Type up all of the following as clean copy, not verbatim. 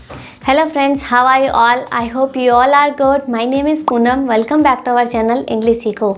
Hello friends, how are you all? I hope you all are good. My name is Poonam. Welcome back to our channel English सीखो।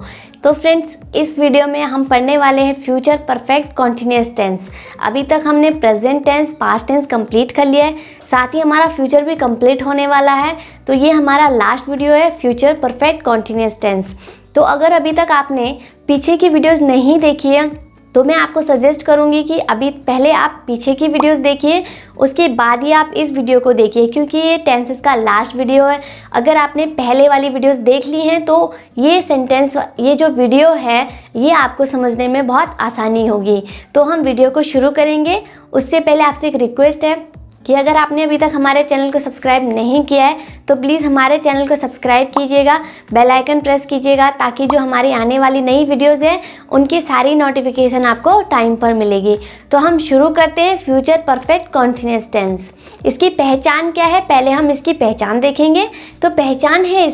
तो friends, इस video में हम पढ़ने वाले हैं फ्यूचर परफेक्ट कॉन्टिन्यूअस टेंस। अभी तक हमने present tense, past tense complete कर लिया है, साथ ही हमारा फ्यूचर भी कंप्लीट होने वाला है। तो ये हमारा लास्ट वीडियो है फ्यूचर परफेक्ट कॉन्टिन्यूअस टेंस। तो अगर अभी तक आपने पीछे की वीडियोज़ नहीं देखी है तो मैं आपको सजेस्ट करूंगी कि अभी पहले आप पीछे की वीडियोस देखिए, उसके बाद ही आप इस वीडियो को देखिए, क्योंकि ये टेंसेस का लास्ट वीडियो है। अगर आपने पहले वाली वीडियोस देख ली हैं तो ये जो वीडियो है ये आपको समझने में बहुत आसानी होगी। तो हम वीडियो को शुरू करेंगे। उससे पहले आपसे एक रिक्वेस्ट है कि अगर आपने अभी तक हमारे चैनल को सब्सक्राइब नहीं किया है तो प्लीज़ हमारे चैनल को सब्सक्राइब कीजिएगा, बेल आइकन प्रेस कीजिएगा, ताकि जो हमारी आने वाली नई वीडियोज़ हैं उनकी सारी नोटिफिकेशन आपको टाइम पर मिलेगी। तो हम शुरू करते हैं फ्यूचर परफेक्ट कॉन्टिन्यूअस टेंस। इसकी पहचान क्या है, पहले हम इसकी पहचान देखेंगे। तो पहचान है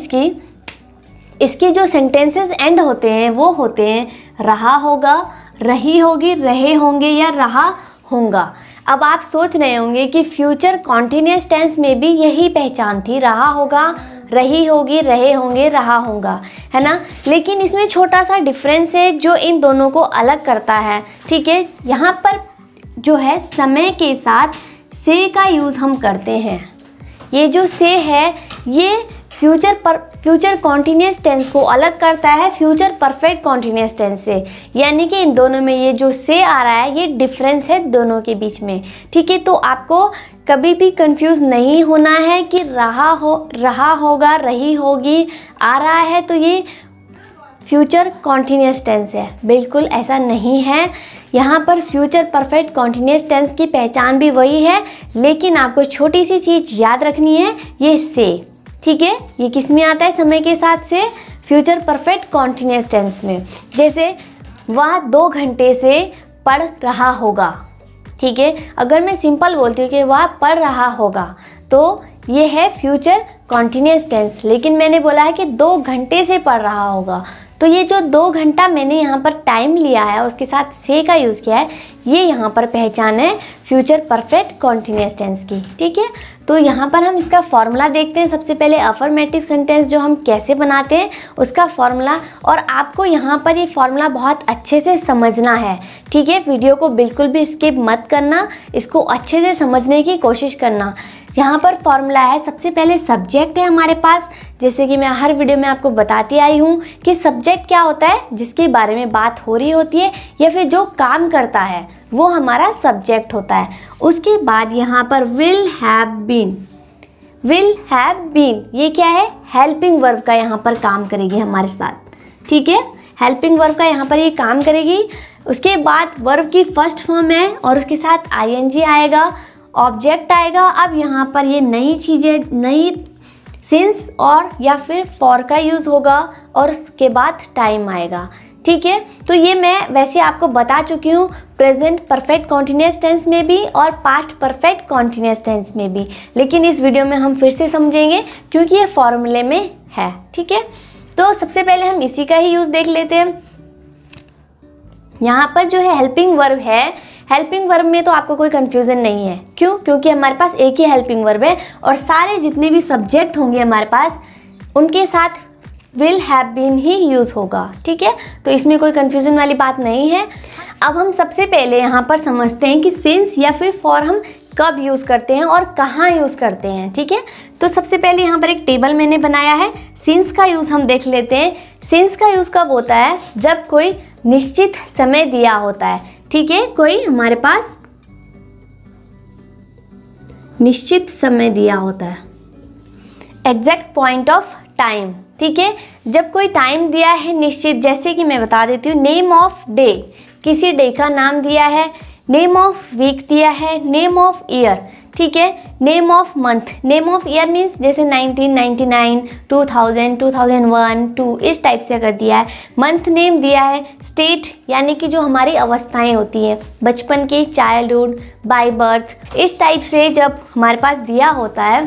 इसकी जो सेंटेंसेस एंड होते हैं वो होते हैं रहा होगा, रही होगी, रहे होंगे या रहा होगा। अब आप सोच रहे होंगे कि फ्यूचर कॉन्टिन्यूअस टेंस में भी यही पहचान थी, रहा होगा, रही होगी, रहे होंगे, रहा होगा, है ना। लेकिन इसमें छोटा सा डिफरेंस है जो इन दोनों को अलग करता है। ठीक है, यहाँ पर जो है समय के साथ से का यूज़ हम करते हैं। ये जो से है ये फ्यूचर कॉन्टिन्यूअस टेंस को अलग करता है फ्यूचर परफेक्ट कॉन्टिन्यूअस टेंस से। यानी कि इन दोनों में ये जो से आ रहा है ये डिफरेंस है दोनों के बीच में। ठीक है, तो आपको कभी भी कंफ्यूज नहीं होना है कि रहा होगा, रही होगी आ रहा है तो ये फ्यूचर कॉन्टिन्यूअस टेंस है। बिल्कुल ऐसा नहीं है। यहाँ पर फ्यूचर परफेक्ट कॉन्टिन्यूअस टेंस की पहचान भी वही है, लेकिन आपको छोटी सी चीज़ याद रखनी है, ये से। ठीक है, ये किस में आता है समय के साथ से, फ्यूचर परफेक्ट कॉन्टिन्यूअस टेंस में। जैसे वह 2 घंटे से पढ़ रहा होगा। ठीक है, अगर मैं सिंपल बोलती हूँ कि वह पढ़ रहा होगा तो ये है फ्यूचर कॉन्टिन्यूअस टेंस, लेकिन मैंने बोला है कि 2 घंटे से पढ़ रहा होगा। तो ये जो 2 घंटा मैंने यहाँ पर टाइम लिया है उसके साथ से का यूज़ किया है, ये यहाँ पर पहचान है फ्यूचर परफेक्ट कॉन्टिन्यूअस टेंस की। ठीक है, तो यहाँ पर हम इसका फॉर्मूला देखते हैं। सबसे पहले अफर्मेटिव सेंटेंस जो हम कैसे बनाते हैं उसका फॉर्मूला, और आपको यहाँ पर ये फॉर्मूला बहुत अच्छे से समझना है। ठीक है, वीडियो को बिल्कुल भी स्किप मत करना, इसको अच्छे से समझने की कोशिश करना। यहाँ पर फॉर्मूला है, सबसे पहले सब्जेक्ट है हमारे पास। जैसे कि मैं हर वीडियो में आपको बताती आई हूँ कि सब्जेक्ट क्या होता है, जिसके बारे में बात हो रही होती है या फिर जो काम करता है वो हमारा सब्जेक्ट होता है। उसके बाद यहाँ पर विल हैव बीन ये क्या है, हेल्पिंग वर्ब का यहाँ पर काम करेगी हमारे साथ। ठीक है, हेल्पिंग वर्ब का यहाँ पर ये काम करेगी। उसके बाद वर्ब की फर्स्ट फॉर्म है और उसके साथ आईएनजी आएगा, ऑब्जेक्ट आएगा। अब यहाँ पर ये नई सिंस और या फिर फॉर का यूज़ होगा और उसके बाद टाइम आएगा। ठीक है, तो ये मैं वैसे आपको बता चुकी हूँ प्रेजेंट परफेक्ट कॉन्टिन्यूअस टेंस में भी और पास्ट परफेक्ट कॉन्टिन्यूअस टेंस में भी, लेकिन इस वीडियो में हम फिर से समझेंगे क्योंकि ये फॉर्मूले में है। ठीक है, तो सबसे पहले हम इसी का ही यूज़ देख लेते हैं। यहाँ पर जो है हेल्पिंग वर्ब है, हेल्पिंग वर्ब में तो आपको कोई कन्फ्यूज़न नहीं है। क्यों? क्योंकि हमारे पास एक ही हेल्पिंग वर्ब है और सारे जितने भी सब्जेक्ट होंगे हमारे पास उनके साथ विल हैव बीन ही यूज़ होगा। ठीक है, तो इसमें कोई कन्फ्यूज़न वाली बात नहीं है। अब हम सबसे पहले यहाँ पर समझते हैं कि सिंस या फिर फॉर हम कब यूज़ करते हैं और कहाँ यूज़ करते हैं। ठीक है, तो सबसे पहले यहाँ पर एक टेबल मैंने बनाया है। सिंस का यूज़ हम देख लेते हैं। सिंस का यूज़ कब होता है, जब कोई निश्चित समय दिया होता है। ठीक है, कोई हमारे पास निश्चित समय दिया होता है, एग्जैक्ट पॉइंट ऑफ टाइम। ठीक है, जब कोई टाइम दिया है निश्चित, जैसे कि मैं बता देती हूँ, नेम ऑफ डे, किसी डे का नाम दिया है, नेम ऑफ वीक दिया है, नेम ऑफ ईयर। ठीक है, name of month, name of year means जैसे 1999, 2000, 2001, 2 इस टाइप से अगर दिया है। मंथ नेम दिया है, स्टेट यानी कि जो हमारी अवस्थाएं होती हैं बचपन की, चाइल्डहुड, बाय बर्थ, इस टाइप से जब हमारे पास दिया होता है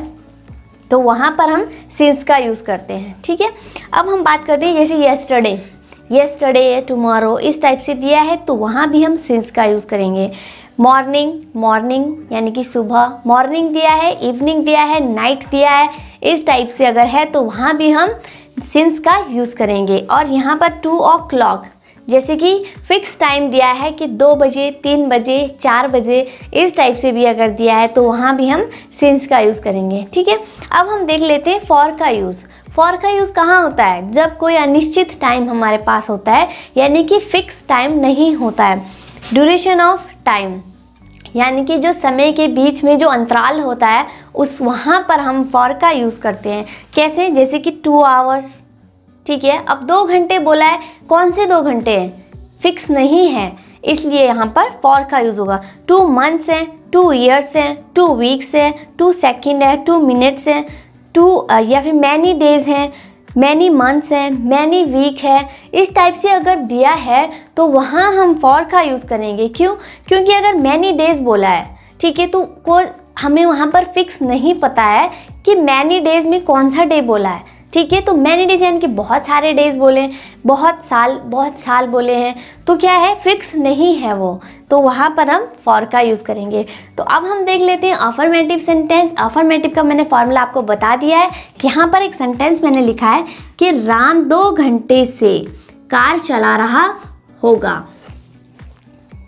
तो वहाँ पर हम सिंस का यूज़ करते हैं। ठीक है, अब हम बात करते हैं जैसे येस्टरडे, टुमारो इस टाइप से दिया है तो वहाँ भी हम सिंस का यूज़ करेंगे। मॉर्निंग, मॉर्निंग यानी कि सुबह, मॉर्निंग दिया है, इवनिंग दिया है, नाइट दिया है, इस टाइप से अगर है तो वहाँ भी हम सिंस का यूज़ करेंगे। और यहाँ पर 2 o'clock जैसे कि फिक्स टाइम दिया है कि 2 बजे, 3 बजे, 4 बजे, इस टाइप से भी अगर दिया है तो वहाँ भी हम सिंस का यूज़ करेंगे। ठीक है, अब हम देख लेते हैं फॉर का यूज़। फॉर का यूज़ कहाँ होता है? जब कोई अनिश्चित टाइम हमारे पास होता है, यानी कि फिक्स टाइम नहीं होता है। ड्यूरेशन ऑफ टाइम यानी कि जो समय के बीच में जो अंतराल होता है उस वहाँ पर हम फॉर का यूज़ करते हैं। कैसे? जैसे कि 2 hours। ठीक है, अब 2 घंटे बोला है, कौन से 2 घंटे हैं? फिक्स नहीं है, इसलिए यहाँ पर फॉर का यूज़ होगा। 2 months है, 2 years है, 2 weeks है, 2 seconds है, 2 minutes है, 2 या फिर मैनी डेज हैं, मैनी मंथ्स हैं, मैनी वीक है, इस टाइप से अगर दिया है तो वहाँ हम फॉर का यूज़ करेंगे। क्यों? क्योंकि अगर मैनी डेज बोला है, ठीक है, तो हमें वहाँ पर फिक्स नहीं पता है कि मैनी डेज में कौन सा डे बोला है। ठीक है, तो मैनी डेज यानी कि बहुत सारे डेज बोले, बहुत साल बोले हैं, तो क्या है, फिक्स नहीं है वो, तो वहाँ पर हम फॉर का यूज़ करेंगे। तो अब हम देख लेते हैं अफर्मेटिव सेंटेंस। अफर्मेटिव का मैंने फॉर्मूला आपको बता दिया है। यहाँ पर एक सेंटेंस मैंने लिखा है कि राम 2 घंटे से कार चला रहा होगा।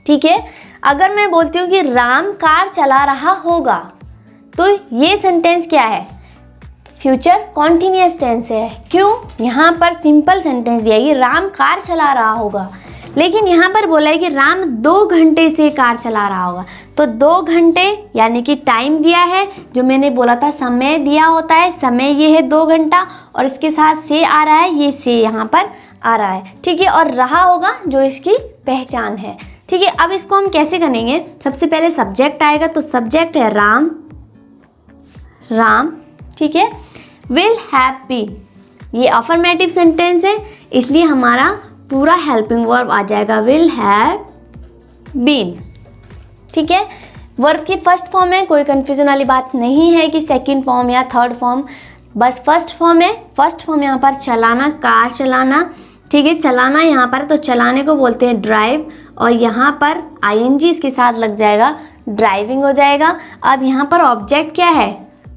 ठीक है, अगर मैं बोलती हूँ कि राम कार चला रहा होगा, तो ये सेंटेंस क्या है? फ्यूचर कॉन्टिन्यूअस टेंस है। क्यों? यहाँ पर सिंपल सेंटेंस दिया है कि राम कार चला रहा होगा, लेकिन यहाँ पर बोला है कि राम 2 घंटे से कार चला रहा होगा। तो 2 घंटे यानी कि टाइम दिया है, जो मैंने बोला था समय दिया होता है, समय ये है 2 घंटा, और इसके साथ से आ रहा है, ये से यहाँ पर आ रहा है। ठीक है, और रहा होगा जो इसकी पहचान है। ठीक है, अब इसको हम कैसे करेंगे? सबसे पहले सब्जेक्ट आएगा, तो सब्जेक्ट है राम, राम। ठीक है, विल हैव बीन, ये अफर्मेटिव सेंटेंस है, इसलिए हमारा पूरा हेल्पिंग वर्ब आ जाएगा, विल हैव बीन। ठीक है, वर्ब की फर्स्ट फॉर्म है, कोई कंफ्यूजन वाली बात नहीं है कि सेकंड फॉर्म या थर्ड फॉर्म, बस फर्स्ट फॉर्म है। फर्स्ट फॉर्म यहाँ पर चलाना, कार चलाना। ठीक है, चलाना यहाँ पर, तो चलाने को बोलते हैं ड्राइव, और यहाँ पर ing इसके साथ लग जाएगा, ड्राइविंग हो जाएगा। अब यहाँ पर ऑब्जेक्ट क्या है?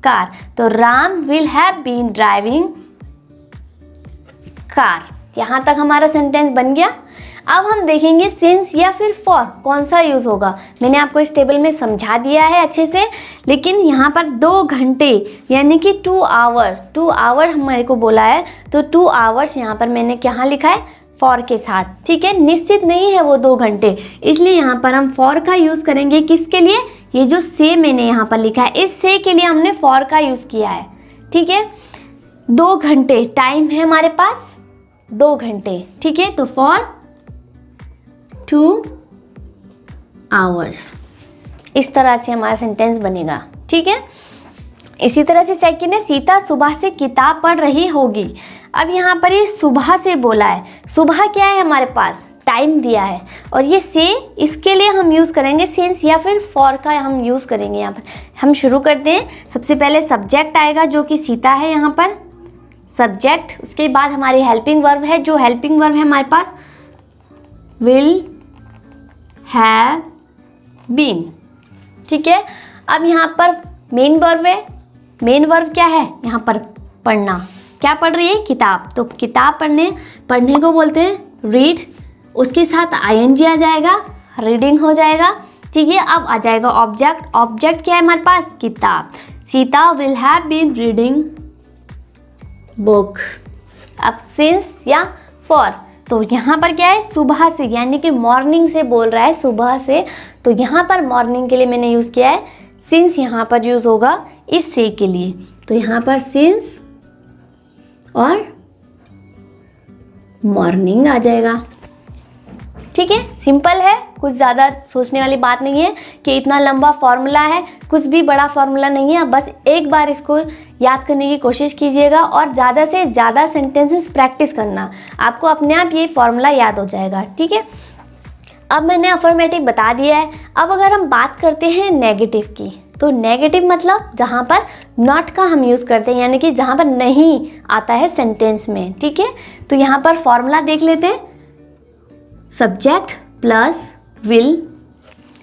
कार, तो Ram will have been driving car. यहाँ तक हमारा सेंटेंस बन गया। अब हम देखेंगे सिंस या फिर फॉर कौन सा यूज़ होगा। मैंने आपको इस टेबल में समझा दिया है अच्छे से, लेकिन यहाँ पर 2 घंटे यानी कि 2 आवर हमारे को बोला है, तो 2 hours यहाँ पर मैंने क्या लिखा है? फॉर के साथ। ठीक है, निश्चित नहीं है वो 2 घंटे, इसलिए यहाँ पर हम फॉर का यूज़ करेंगे। किसके लिए? ये जो से मैंने यहाँ पर लिखा है, इस से के लिए हमने फॉर का यूज़ किया है। ठीक है, 2 घंटे टाइम है हमारे पास, 2 घंटे। ठीक है, तो फॉर 2 hours, इस तरह से हमारा सेंटेंस बनेगा। ठीक है, इसी तरह से सेकंड है, सीता सुबह से किताब पढ़ रही होगी। अब यहाँ पर ये सुबह से बोला है, सुबह क्या है हमारे पास? टाइम दिया है, और ये से, इसके लिए हम यूज़ करेंगे सिंस या फिर फॉर का हम यूज़ करेंगे। यहाँ पर हम शुरू करते हैं। सबसे पहले सब्जेक्ट आएगा जो कि सीता है, यहाँ पर सब्जेक्ट, उसके बाद हमारी हेल्पिंग वर्ब है, जो हेल्पिंग वर्ब है हमारे पास विल हैव बीन। ठीक है, अब यहाँ पर मेन वर्ब है, मेन वर्ब क्या है? यहाँ पर पढ़ना, क्या पढ़ रही है? किताब, तो किताब पढ़ने को बोलते हैं रीड, उसके साथ ing आ जाएगा, रीडिंग हो जाएगा। ठीक है, अब आ जाएगा ऑब्जेक्ट, ऑब्जेक्ट क्या है हमारे पास? किताब, Sita will have been reading book. अब सिंस या फॉर, तो यहाँ पर क्या है? सुबह से, यानी कि मॉर्निंग से बोल रहा है, सुबह से, तो यहाँ पर मॉर्निंग के लिए मैंने यूज़ किया है सिंस, यहाँ पर यूज़ होगा इस से के लिए, तो यहाँ पर सिंस और मॉर्निंग आ जाएगा। ठीक है, सिंपल है, कुछ ज़्यादा सोचने वाली बात नहीं है कि इतना लंबा फॉर्मूला है, कुछ भी बड़ा फॉर्मूला नहीं है। बस एक बार इसको याद करने की कोशिश कीजिएगा और ज़्यादा से ज़्यादा सेंटेंसेस प्रैक्टिस करना, आपको अपने आप ये फॉर्मूला याद हो जाएगा। ठीक है, अब मैंने अफर्मेटिव बता दिया है। अब अगर हम बात करते हैं नेगेटिव की, तो नेगेटिव मतलब जहाँ पर नॉट का हम यूज़ करते हैं, यानी कि जहाँ पर नहीं आता है सेंटेंस में। ठीक है, तो यहाँ पर फॉर्मूला देख लेते हैं, सब्जेक्ट प्लस विल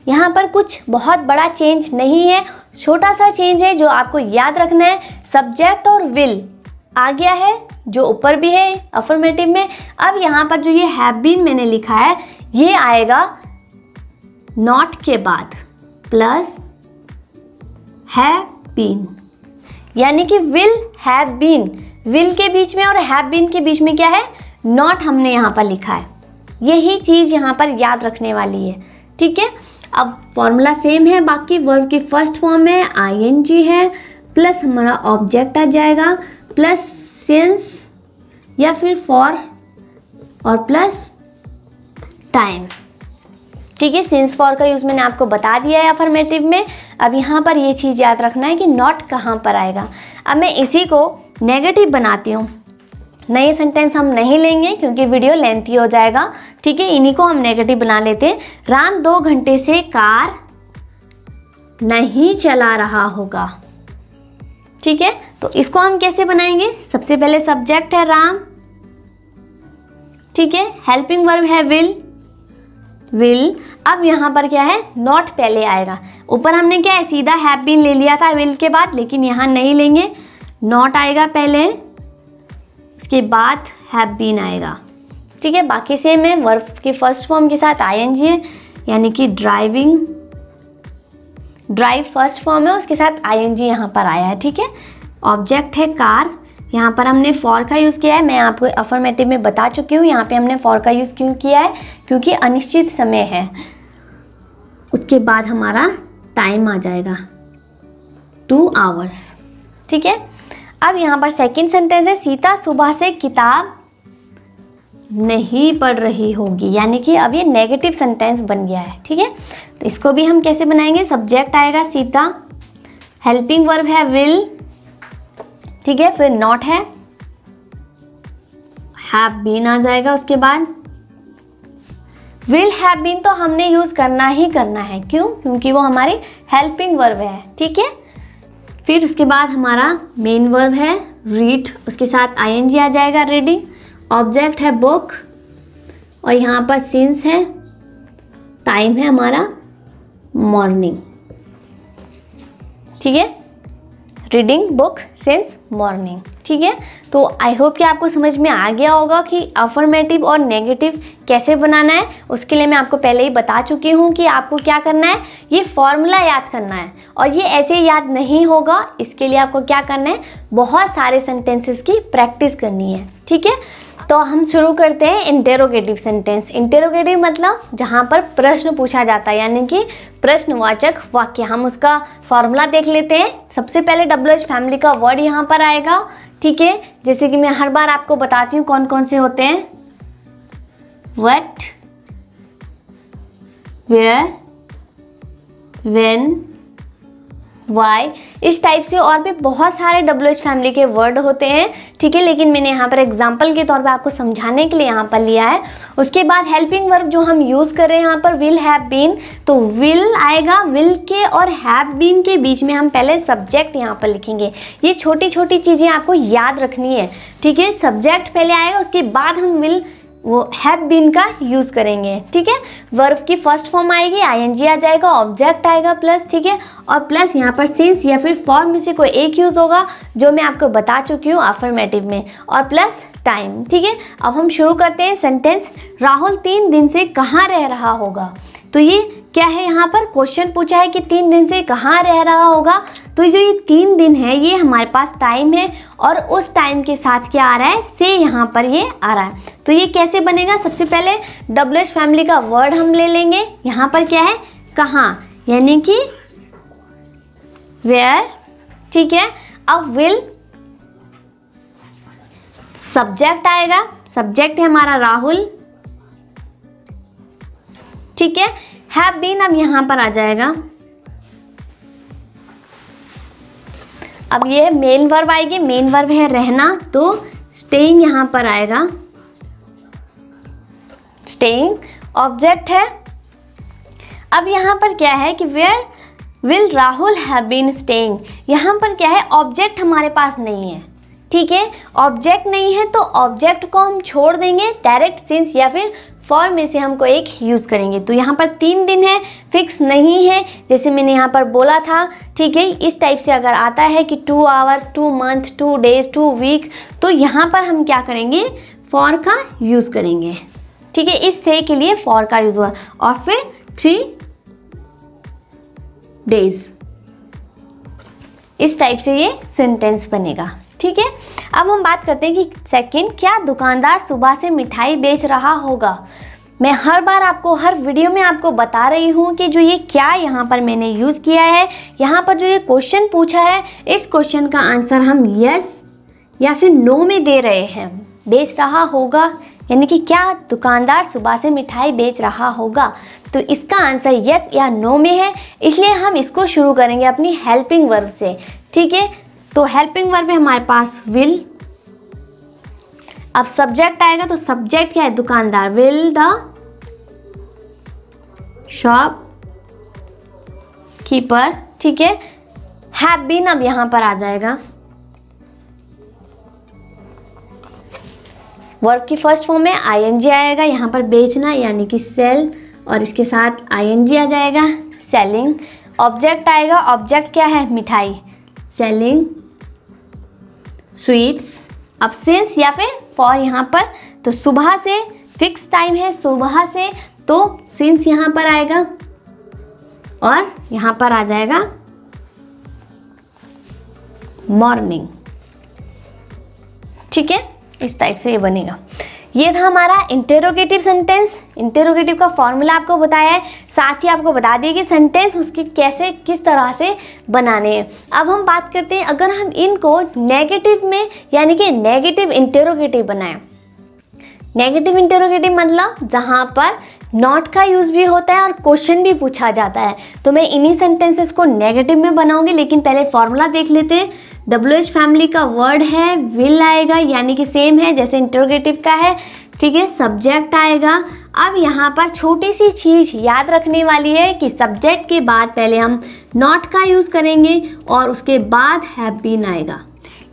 यहाँ पर कुछ बहुत बड़ा चेंज नहीं है, छोटा सा चेंज है जो आपको याद रखना है। सब्जेक्ट और विल आ गया है जो ऊपर भी है अफर्मेटिव में। अब यहाँ पर जो ये हैव बीन मैंने लिखा है ये आएगा नॉट के बाद प्लस हैव बीन, यानी कि विल हैव बीन, विल के बीच में और हैव बीन के बीच में क्या है, नॉट हमने यहाँ पर लिखा है। यही चीज़ यहाँ पर याद रखने वाली है, ठीक है। अब फॉर्मूला सेम है, बाकी वर्ब की फर्स्ट फॉर्म है आईएनजी है, प्लस हमारा ऑब्जेक्ट आ जाएगा, प्लस सिंस या फिर फॉर और प्लस टाइम, ठीक है। सिंस फॉर का यूज़ मैंने आपको बता दिया है अफर्मेटिव में। अब यहाँ पर ये चीज़ याद रखना है कि नॉट कहाँ पर आएगा। अब मैं इसी को नेगेटिव बनाती हूँ, नए सेंटेंस हम नहीं लेंगे क्योंकि वीडियो लेंथी हो जाएगा, ठीक है। इन्हीं को हम नेगेटिव बना लेते हैं। राम 2 घंटे से कार नहीं चला रहा होगा, ठीक है। तो इसको हम कैसे बनाएंगे, सबसे पहले सब्जेक्ट है राम, ठीक है, हेल्पिंग वर्ब है विल। अब यहाँ पर क्या है, नॉट पहले आएगा। ऊपर हमने क्या है, सीधा हैव बीन ले लिया था विल के बाद, लेकिन यहाँ नहीं लेंगे, नॉट आएगा पहले, उसके बाद हैव बीन आएगा, ठीक है। बाकी सेम है, वर्ब की फर्स्ट फॉर्म के साथ आईएनजी है, यानी कि ड्राइविंग, ड्राइव फर्स्ट फॉर्म है, उसके साथ आईएनजी यहाँ पर आया है, ठीक है। ऑब्जेक्ट है कार, यहाँ पर हमने फॉर का यूज़ किया है, मैं आपको अफर्मेटिव में बता चुकी हूँ। यहाँ पे हमने फॉर का यूज़ क्यों किया है, क्योंकि अनिश्चित समय है। उसके बाद हमारा टाइम आ जाएगा 2 आवर्स, ठीक है। अब यहाँ पर सेकंड सेंटेंस है, सीता सुबह से किताब नहीं पढ़ रही होगी, यानी कि अब ये नेगेटिव सेंटेंस बन गया है, ठीक है। तो इसको भी हम कैसे बनाएंगे, सब्जेक्ट आएगा सीता, हेल्पिंग वर्ब है विल, ठीक है, फिर नॉट है, हैव बीन आ जाएगा, उसके बाद विल हैव बीन तो हमने यूज करना ही करना है, क्यों, क्योंकि वो हमारी हेल्पिंग वर्ब है, ठीक है। फिर उसके बाद हमारा मेन वर्ब है रीड, उसके साथ आईएनजी आ जाएगा रीडिंग, ऑब्जेक्ट है बुक, और यहाँ पर सिंस है, टाइम है हमारा मॉर्निंग, ठीक है, रीडिंग बुक सिंस मॉर्निंग, ठीक है। तो आई होप कि आपको समझ में आ गया होगा कि अफर्मेटिव और नेगेटिव कैसे बनाना है। उसके लिए मैं आपको पहले ही बता चुकी हूँ कि आपको क्या करना है, ये फॉर्मूला याद करना है, और ये ऐसे याद नहीं होगा। इसके लिए आपको क्या करना है, बहुत सारे सेंटेंसेस की प्रैक्टिस करनी है, ठीक है। तो हम शुरू करते हैं इंटेरोगेटिव सेंटेंस। इंटेरोगेटिव मतलब जहाँ पर प्रश्न पूछा जाता है, यानी कि प्रश्नवाचक वाक्य। हम उसका फॉर्मूला देख लेते हैं। सबसे पहले WH फैमिली का वर्ड यहाँ पर आएगा, ठीक है। जैसे कि मैं हर बार आपको बताती हूँ कौन कौन से होते हैं, व्हाट, वेयर, व्हेन, वाई, इस टाइप से और भी बहुत सारे WH फैमिली के वर्ड होते हैं, ठीक है। लेकिन मैंने यहाँ पर एग्जाम्पल के तौर पे आपको समझाने के लिए यहाँ पर लिया है। उसके बाद हेल्पिंग वर्ब जो हम यूज़ कर रहे हैं यहाँ पर विल हैव बीन, तो विल आएगा, विल के और हैव बीन के बीच में हम पहले सब्जेक्ट यहाँ पर लिखेंगे। ये छोटी छोटी चीज़ें आपको याद रखनी है, ठीक है। सब्जेक्ट पहले आएगा, उसके बाद हम विल वो हैव बीन का यूज़ करेंगे, ठीक है। वर्ब की फर्स्ट फॉर्म आएगी, आईएनजी आ जाएगा, ऑब्जेक्ट आएगा प्लस, ठीक है, और प्लस यहाँ पर सिंस या फिर फॉर में से कोई एक यूज़ होगा जो मैं आपको बता चुकी हूँ अफर्मेटिव में, और प्लस टाइम, ठीक है। अब हम शुरू करते हैं सेंटेंस। राहुल 3 दिन से कहाँ रह रहा होगा, तो ये क्या है, यहाँ पर क्वेश्चन पूछा है कि 3 दिन से कहाँ रह रहा होगा। तो जो ये 3 दिन है ये हमारे पास टाइम है, और उस टाइम के साथ क्या आ रहा है, से यहाँ पर ये आ रहा है। तो ये कैसे बनेगा, सबसे पहले WH फैमिली का वर्ड हम ले लेंगे। यहाँ पर क्या है, कहाँ, यानी कि वेयर, ठीक है। अब विल सब्जेक्ट आएगा, सब्जेक्ट है हमारा राहुल, ठीक है। हैव बीन अब यहाँ पर आ जाएगा। अब ये मेन वर्ब आएगी, मेन वर्ब है रहना, तो स्टेइंग यहाँ पर आएगा, स्टेइंग ऑब्जेक्ट है। अब यहाँ पर क्या है कि where will Rahul have been staying, यहाँ पर क्या है, ऑब्जेक्ट हमारे पास नहीं है, ठीक है। ऑब्जेक्ट नहीं है तो ऑब्जेक्ट को हम छोड़ देंगे, डायरेक्ट सिंस या फिर फॉर में से हमको एक यूज़ करेंगे। तो यहाँ पर 3 दिन है, फिक्स नहीं है, जैसे मैंने यहाँ पर बोला था, ठीक है। इस टाइप से अगर आता है कि 2 आवर, 2 मंथ, 2 डेज, 2 वीक, तो यहाँ पर हम क्या करेंगे, फॉर का यूज़ करेंगे, ठीक है। इस से के लिए फॉर का यूज़ हुआ, और फिर 3 डेज, इस टाइप से ये सेंटेंस बनेगा, ठीक है। अब हम बात करते हैं कि सेकंड, क्या दुकानदार सुबह से मिठाई बेच रहा होगा। मैं हर बार आपको, हर वीडियो में आपको बता रही हूँ कि जो ये क्या यहाँ पर मैंने यूज़ किया है, यहाँ पर जो ये क्वेश्चन पूछा है, इस क्वेश्चन का आंसर हम यस या फिर नो में दे रहे हैं। बेच रहा होगा यानी कि क्या दुकानदार सुबह से मिठाई बेच रहा होगा, तो इसका आंसर यस या नो में है, इसलिए हम इसको शुरू करेंगे अपनी हेल्पिंग वर्ब से, ठीक है। तो हेल्पिंग वर्ब में हमारे पास विल, अब सब्जेक्ट आएगा तो सब्जेक्ट क्या है, दुकानदार, विल द शॉप कीपर, ठीक है। हैव बीन अब यहां पर आ जाएगा, वर्ब की फर्स्ट फॉर्म में आईएनजी आएगा, यहाँ पर बेचना यानी कि सेल, और इसके साथ आईएनजी आ जाएगा, सेलिंग। ऑब्जेक्ट आएगा, ऑब्जेक्ट क्या है, मिठाई, सेलिंग स्वीट्स। अब सिंस या फिर फॉर यहाँ पर, तो सुबह से, फिक्स टाइम है सुबह से, तो सिंस यहाँ पर आएगा, और यहाँ पर आ जाएगा मॉर्निंग, ठीक है। इस टाइप से ये बनेगा। ये था हमारा इंटेरोगेटिव सेंटेंस। इंटेरोगेटिव का फॉर्मूला आपको बताया है, साथ ही आपको बता दिए कि सेंटेंस उसकी कैसे, किस तरह से बनाने हैं। अब हम बात करते हैं, अगर हम इनको नेगेटिव में यानी कि नेगेटिव इंटेरोगेटिव बनाएं। नेगेटिव इंटेरोगेटिव मतलब जहाँ पर नॉट का यूज़ भी होता है और क्वेश्चन भी पूछा जाता है, तो मैं इन्हीं सेंटेंसेस को नेगेटिव में बनाऊंगी। लेकिन पहले फॉर्मूला देख लेते हैं। WH फैमिली का वर्ड है, विल आएगा यानी कि सेम है जैसे इंटरोगेटिव का है, ठीक है। सब्जेक्ट आएगा। अब यहाँ पर छोटी सी चीज़ याद रखने वाली है कि सब्जेक्ट के बाद पहले हम नॉट का यूज़ करेंगे और उसके बाद हैव बीन आएगा,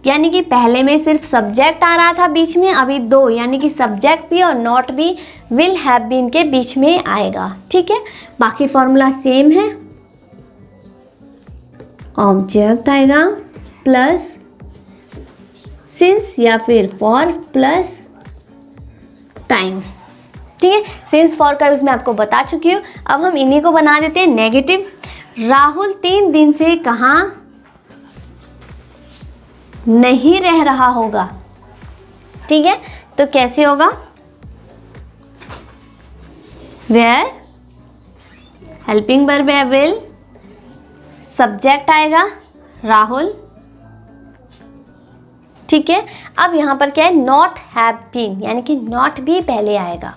यानी कि पहले में सिर्फ सब्जेक्ट आ रहा था बीच में, अभी 2 यानी कि सब्जेक्ट भी और नॉट भी विल हैव बीन के बीच में आएगा, ठीक है। बाकी फॉर्मूला सेम है, ऑब्जेक्ट आएगा प्लस सिंस या फिर फॉर प्लस टाइम, ठीक है। सिंस फॉर का यूज मैं आपको बता चुकी हूँ। अब हम इन्हीं को बना देते हैं नेगेटिव। राहुल 3 दिन से कहाँ नहीं रह रहा होगा, ठीक है। तो कैसे होगा, वेयर, हेल्पिंग वर्ब है विल, सब्जेक्ट आएगा राहुल, ठीक है। अब यहां पर क्या है, नॉट हैव बीन यानी कि नॉट भी पहले आएगा,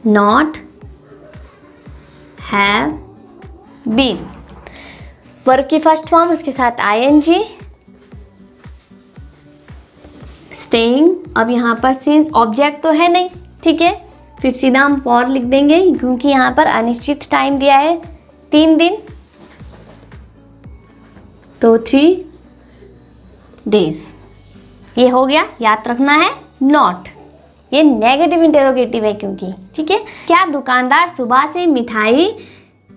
नॉट हैव बीन, वर्ब की फर्स्ट फॉर्म, उसके साथ आईएनजी, स्टेइंग। अब यहाँ पर सिंस ऑब्जेक्ट तो है नहीं, ठीक है, फिर सीधा हम फॉर लिख देंगे क्योंकि यहाँ पर अनिश्चित टाइम दिया है 3 दिन, तो 3 डेज। ये हो गया, याद रखना है नॉट, ये नेगेटिव इंटेरोगेटिव है क्योंकि, ठीक है। क्या दुकानदार सुबह से मिठाई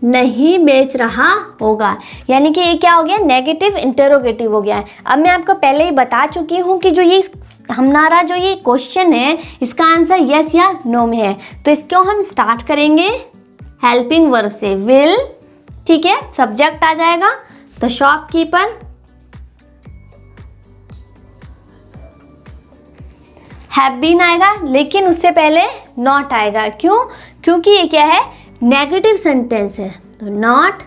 नहीं बेच रहा होगा, यानी कि ये क्या हो गया, नेगेटिव इंटेरोगेटिव हो गया है। अब मैं आपको पहले ही बता चुकी हूँ कि जो ये हमारा जो ये क्वेश्चन है इसका आंसर यस या नो में है, तो इसको हम स्टार्ट करेंगे हेल्पिंग वर्ब से, विल, ठीक है। सब्जेक्ट आ जाएगा तो शॉपकीपर, हैव बीन आएगा, लेकिन उससे पहले नॉट आएगा, क्यों, क्योंकि ये क्या है, नेगेटिव सेंटेंस है, तो नॉट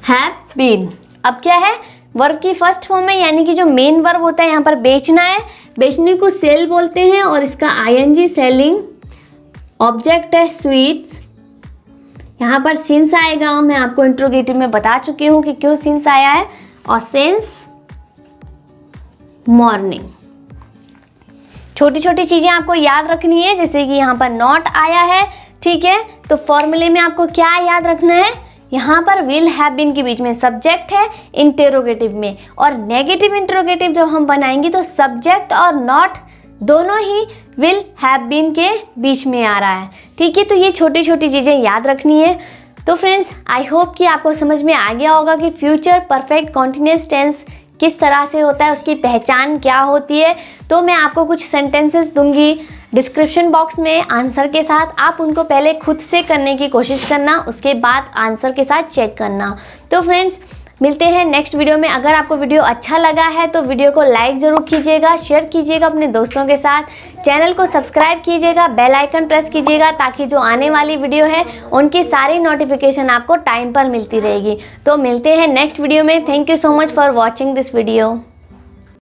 हैव बीन। अब क्या है, वर्ब की फर्स्ट फॉर्म है यानी कि जो मेन वर्ब होता है यहाँ पर बेचना है, बेचने को सेल बोलते हैं और इसका आईएनजी सेलिंग, ऑब्जेक्ट है स्वीट्स, यहाँ पर सिंस आएगा, मैं आपको इंट्रोगेटिव में बता चुकी हूँ कि क्यों सिंस आया है, और सिंस मॉर्निंग। छोटी छोटी चीज़ें आपको याद रखनी है, जैसे कि यहाँ पर नॉट आया है, ठीक है, तो फॉर्मूले में आपको क्या याद रखना है, यहाँ पर विल हैव बीन के बीच में सब्जेक्ट है इंटेरोगेटिव में, और नेगेटिव इंटेरोगेटिव जब हम बनाएंगे तो सब्जेक्ट और नॉट दोनों ही विल हैव बीन के बीच में आ रहा है। ठीक है, तो ये छोटी छोटी चीज़ें याद रखनी है। तो फ्रेंड्स, आई होप कि आपको समझ में आ गया होगा कि फ्यूचर परफेक्ट कॉन्टिन्यूअस टेंस किस तरह से होता है, उसकी पहचान क्या होती है। तो मैं आपको कुछ सेंटेंसेस दूंगी डिस्क्रिप्शन बॉक्स में आंसर के साथ, आप उनको पहले खुद से करने की कोशिश करना, उसके बाद आंसर के साथ चेक करना। तो फ्रेंड्स, मिलते हैं नेक्स्ट वीडियो में। अगर आपको वीडियो अच्छा लगा है तो वीडियो को लाइक ज़रूर कीजिएगा, शेयर कीजिएगा अपने दोस्तों के साथ, चैनल को सब्सक्राइब कीजिएगा, बेल आइकन प्रेस कीजिएगा ताकि जो आने वाली वीडियो है उनकी सारी नोटिफिकेशन आपको टाइम पर मिलती रहेगी। तो मिलते हैं नेक्स्ट वीडियो में। Thank you so much for watching this video.